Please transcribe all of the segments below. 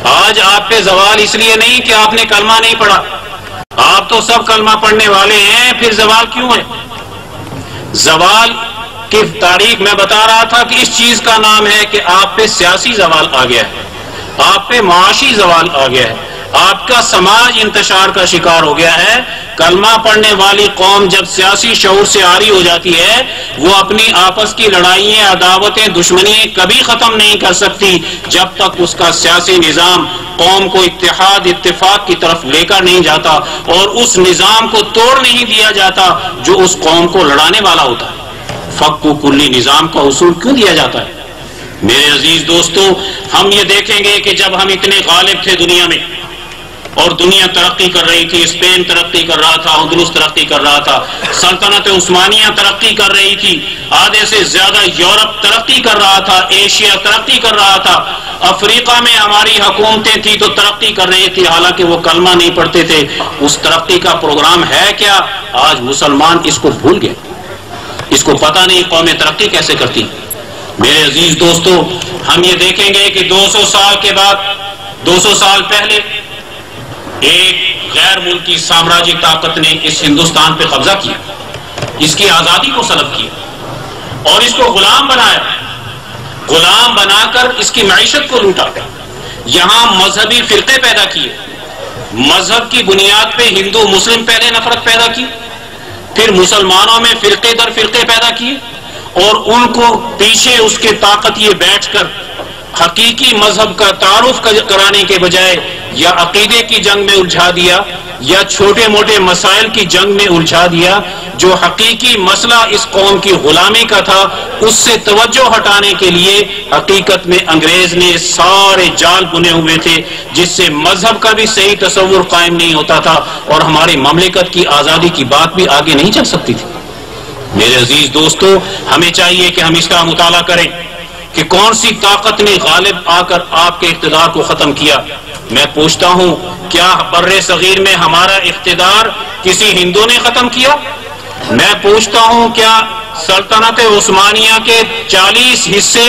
آج آپ پہ زوال اس لیے نہیں کہ آپ نے کلمہ نہیں پڑھا، آپ تو سب کلمہ پڑھنے والے ہیں، پھر زوال کیوں ہے؟ زوال کی تاریخ میں بتا رہا تھا کہ اس چیز کا نام ہے کہ آپ پہ سیاسی زوال آ گیا ہے، آپ پہ معاشی زوال آ گیا ہے، آپ کا سماج انتشار کا شکار ہو گیا ہے۔ کلمہ پڑھنے والی قوم جب سیاسی شعور سے عاری ہو جاتی ہے، وہ اپنی آپس کی لڑائیاں، عداوتیں، دشمنیاں کبھی ختم نہیں کر سکتی جب تک اس کا سیاسی نظام قوم کو اتحاد، اتفاق کی طرف لے کر نہیں جاتا اور اس نظام کو توڑ نہیں دیا جاتا جو اس قوم کو لڑانے والا ہوتا ہے۔ فق و کلی نظام کا اصول کیوں دیا جاتا ہے؟ میرے عزیز دوستو، ہم یہ دیکھیں گے کہ جب ہم اتنے غالب تھے دنیا میں اور دنیا ترقی کر رہی تھی، اسپین ترقی کر رہا تھا، اندلس ترقی کر رہا تھا، سلطنت عثمانیہ ترقی کر رہی تھی، آدھے سے زیادہ یورپ ترقی کر رہا تھا، ایشیا ترقی کر رہا تھا، افریقہ میں ہماری حکومتیں تھی تو ترقی کر رہی تھی، حالانکہ وہ کلمہ نہیں پڑھتے تھے۔ اس ترقی کا پروگرام ہے کیا؟ آج مسلمان اس کو بھول گئے، اس کو پتہ نہیں قومیں ترقی کیسے کرتی۔ میرے عزیز دوستو، ہم یہ دیکھیں گے کہ 200 سال کے بعد، 200 سال پہلے ایک غیر ملکی سامراجی طاقت نے اس ہندوستان پہ قبضہ کیا، اس کی آزادی کو سلب کیا اور اس کو غلام بنایا، غلام بنا کر اس کی معیشت کو لوٹا، یہاں مذہبی فرقے پیدا کیے، مذہب کی بنیاد پہ ہندو مسلم پہلے نفرت پیدا کی، پھر مسلمانوں میں فرقے در فرقے پیدا کیے اور ان کو پیچھے اس کے طاقت یہ بیٹھ کر حقیقی مذہب کا تعارف کرانے کے بجائے یا عقیدے کی جنگ میں الجھا دیا یا چھوٹے موٹے مسائل کی جنگ میں الجھا دیا۔ جو حقیقی مسئلہ اس قوم کی غلامی کا تھا اس سے توجہ ہٹانے کے لیے حقیقت میں انگریز نے سارے جال بنے ہوئے تھے جس سے مذہب کا بھی صحیح تصور قائم نہیں ہوتا تھا اور ہماری مملکت کی آزادی کی بات بھی آگے نہیں چل سکتی تھی۔ میرے عزیز دوستو، ہمیں چاہیے کہ ہم اس کا مطالعہ کریں کہ کون سی طاقت نے غالب آ کر آپ کے اقتدار کو ختم کیا۔ میں پوچھتا ہوں، کیا بر صغیر میں ہمارا اقتدار کسی ہندو نے ختم کیا؟ میں پوچھتا ہوں، کیا سلطنت عثمانیہ کے 40 حصے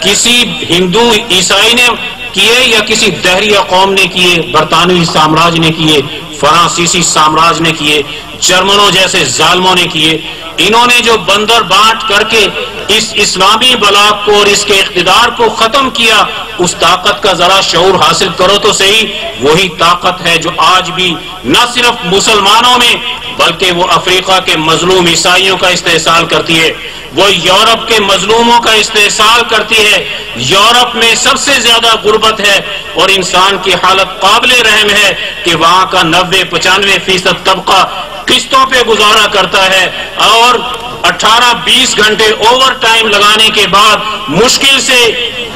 کسی ہندو عیسائی نے کیے یا کسی دہریہ قوم نے کیے؟ برطانوی سامراج نے کیے، فرانسیسی سامراج نے کیے، جرمنوں جیسے ظالموں نے کیے۔ انہوں نے جو بندر بانٹ کر کے اس اسلامی بلاک کو اور اس کے اقتدار کو ختم کیا، اس طاقت کا ذرا شعور حاصل کرو تو صحیح۔ وہی طاقت ہے جو آج بھی نہ صرف مسلمانوں میں بلکہ وہ افریقہ کے مظلوم عیسائیوں کا استحصال کرتی ہے، وہ یورپ کے مظلوموں کا استحصال کرتی ہے۔ یورپ میں سب سے زیادہ غربت ہے اور انسان کی حالت قابل رحم ہے کہ وہاں کا 90-95% طبقہ قسطوں پہ گزارا کرتا ہے اور 18-20 گھنٹے اوور ٹائم لگانے کے بعد مشکل سے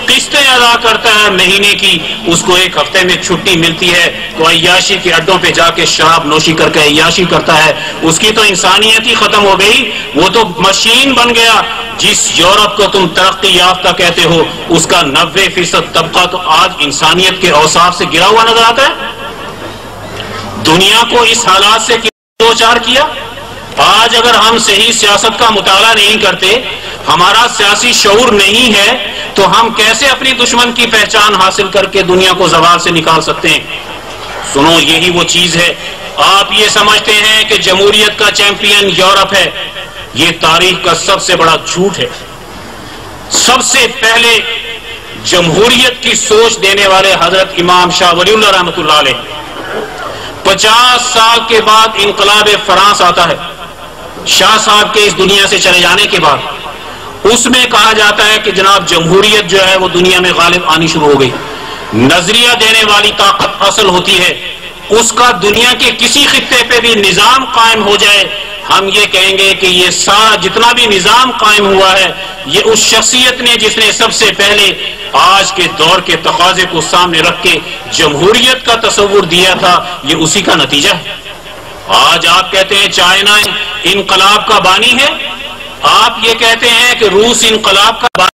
قسطیں ادا کرتا ہے مہینے کی، اس کو ایک ہفتے میں چھٹی ملتی ہے تو عیاشی کے اڈوں پہ جا کے شراب نوشی کر کے عیاشی کرتا ہے۔ اس کی تو انسانیت ہی ختم ہو گئی، وہ تو مشین بن گیا۔ جس یورپ کو تم ترقی یافتہ کہتے ہو اس کا 90% طبقہ تو آج انسانیت کے اوصاف سے گرا ہوا نظر آتا ہے۔ دنیا کو اس حالات سے دو چار کیا۔ آج اگر ہم صحیح سیاست کا مطالعہ نہیں کرتے، ہمارا سیاسی شعور نہیں ہے، تو ہم کیسے اپنی دشمن کی پہچان حاصل کر کے دنیا کو زوال سے نکال سکتے ہیں؟ سنو، یہی وہ چیز ہے۔ آپ یہ سمجھتے ہیں کہ جمہوریت کا چیمپئن یورپ ہے، یہ تاریخ کا سب سے بڑا جھوٹ ہے۔ سب سے پہلے جمہوریت کی سوچ دینے والے حضرت امام شاہ ولی اللہ رحمۃ اللہ علیہ، 50 سال کے بعد انقلاب فرانس آتا ہے، شاہ صاحب کے اس دنیا سے چلے جانے کے بعد۔ اس میں کہا جاتا ہے کہ جناب جمہوریت جو ہے وہ دنیا میں غالب آنی شروع ہو گئی۔ نظریہ دینے والی طاقت اصل ہوتی ہے، اس کا دنیا کے کسی خطے پہ بھی نظام قائم ہو جائے، ہم یہ کہیں گے کہ یہ سارا جتنا بھی نظام قائم ہوا ہے یہ اس شخصیت نے جس نے سب سے پہلے آج کے دور کے تقاضے کو سامنے رکھ کے جمہوریت کا تصور دیا تھا، یہ اسی کا نتیجہ ہے۔ آج آپ کہتے ہیں چائنا انقلاب کا بانی ہے، آپ یہ کہتے ہیں کہ روس انقلاب کا بانی